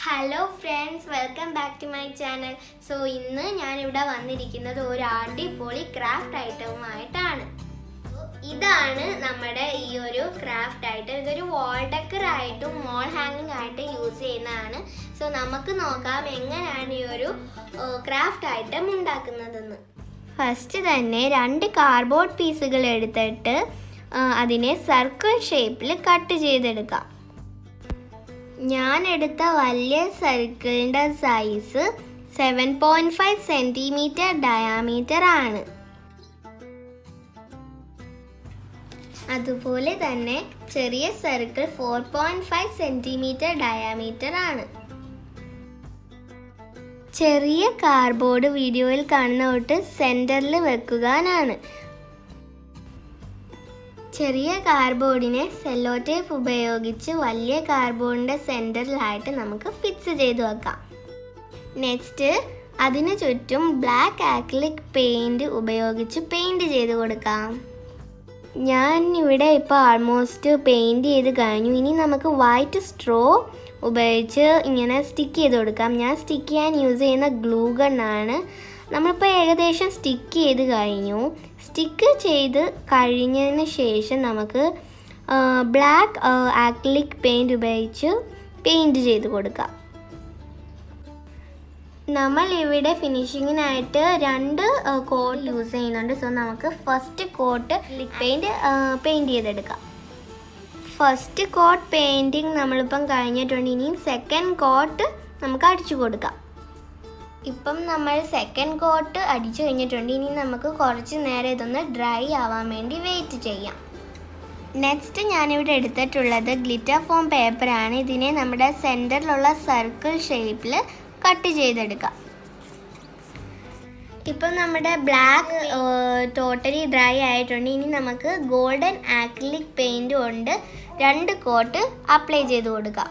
Hello friends, welcome back to my channel. So ഇന്ന് ഞാനിവിടെ വന്നിരിക്കുന്നത് ഒരു അടിപൊളി ക്രാഫ്റ്റ് ഐറ്റവുമായിട്ടാണ്. ഇതാണ് നമ്മുടെ ഈ ഒരു ക്രാഫ്റ്റ് ഐറ്റം. ഇതൊരു വാൾ ഡെക്കർ ആയിട്ടും വാൾ ഹാങ്ങിങ് ആയിട്ടും യൂസ് ചെയ്യുന്നതാണ്. സോ നമുക്ക് നോക്കാം എങ്ങനെയാണ് ഈ ഒരു ക്രാഫ്റ്റ് ഐറ്റം ഉണ്ടാക്കുന്നതെന്ന്. ഫസ്റ്റ് തന്നെ 2 കാർഡ്ബോർഡ് പീസുകൾ എടുത്തിട്ട് അതിനെ സർക്കിൾ ഷേപ്പിൽ കട്ട് ചെയ്തെടുക്കാം. ഞാൻ എടുത്ത വലിയ സർക്കിളിൻ്റെ സൈസ് 7.5 സെൻറ്റിമീറ്റർ ഡയാമീറ്റർ ആണ്. അതുപോലെ തന്നെ ചെറിയ സർക്കിൾ 4.5 സെൻറ്റിമീറ്റർ ഡയാമീറ്റർ ആണ്. ചെറിയ കാർഡ്ബോർഡ് വീഡിയോയിൽ കാണുന്ന തൊട്ട് സെൻറ്ററിൽ വെക്കുവാനാണ്. ചെറിയ കാർഡ്ബോർഡിനെ സെല്ലോ ടേപ്പ് ഉപയോഗിച്ച് വലിയ കാർഡ്ബോർഡിൻ്റെ സെൻറ്ററിലായിട്ട് നമുക്ക് ഫിക്സ് ചെയ്ത് വെക്കാം. നെക്സ്റ്റ് അതിന് ചുറ്റും ബ്ലാക്ക് ആക്രിലിക് പെയിൻറ് ഉപയോഗിച്ച് പെയിൻറ് ചെയ്ത് കൊടുക്കാം. ഞാൻ ഇവിടെ ഇപ്പോൾ ആൾമോസ്റ്റ് പെയിൻറ് ചെയ്ത് കഴിഞ്ഞു. ഇനി നമുക്ക് വൈറ്റ് സ്ട്രോ ഉപയോഗിച്ച് ഇങ്ങനെ സ്റ്റിക്ക് ചെയ്ത് കൊടുക്കാം. ഞാൻ സ്റ്റിക്ക് ചെയ്യാൻ യൂസ് ചെയ്യുന്ന ഗ്ലൂ ഗണ്ണാണ്. നമ്മളിപ്പോൾ ഏകദേശം സ്റ്റിക്ക് ചെയ്ത് കഴിഞ്ഞു. സ്റ്റിക്ക് ചെയ്ത് കഴിഞ്ഞതിന് ശേഷം നമുക്ക് ബ്ലാക്ക് ആക്രിലിക് പെയിൻറ് ഉപയോഗിച്ച് പെയിൻറ് ചെയ്ത് കൊടുക്കാം. നമ്മൾ ഇവിടെ ഫിനിഷിങ്ങിനായിട്ട് 2 കോട്ട് യൂസ് ചെയ്യുന്നുണ്ട്. സോ നമുക്ക് ഫസ്റ്റ് കോട്ട് പെയിൻറ് ചെയ്തെടുക്കാം. ഫസ്റ്റ് കോട്ട് പെയിൻറ്റിങ് നമ്മളിപ്പം കഴിഞ്ഞിട്ടുണ്ട്. ഇനിയും സെക്കൻഡ് കോട്ട് നമുക്ക് അടിച്ചു കൊടുക്കാം. ഇപ്പം നമ്മൾ സെക്കൻഡ് കോട്ട് അടിച്ചു കഴിഞ്ഞിട്ടുണ്ട്. ഇനി നമുക്ക് കുറച്ച് നേരം ഇതൊന്ന് ഡ്രൈ ആവാൻ വേണ്ടി വെയിറ്റ് ചെയ്യാം. നെക്സ്റ്റ് ഞാനിവിടെ എടുത്തിട്ടുള്ളത് ഗ്ലിറ്റർ ഫോം പേപ്പറാണ്. ഇതിനെ നമ്മുടെ സെൻറ്ററിലുള്ള സർക്കിൾ ഷേപ്പിൽ കട്ട് ചെയ്തെടുക്കാം. ഇപ്പം നമ്മുടെ ബ്ലാക്ക് ടോട്ടലി ഡ്രൈ ആയിട്ടുണ്ട്. ഇനി നമുക്ക് ഗോൾഡൻ ആക്രിലിക് പെയിൻറ് കൊണ്ട് 2 കോട്ട് അപ്ലൈ ചെയ്ത് കൊടുക്കാം.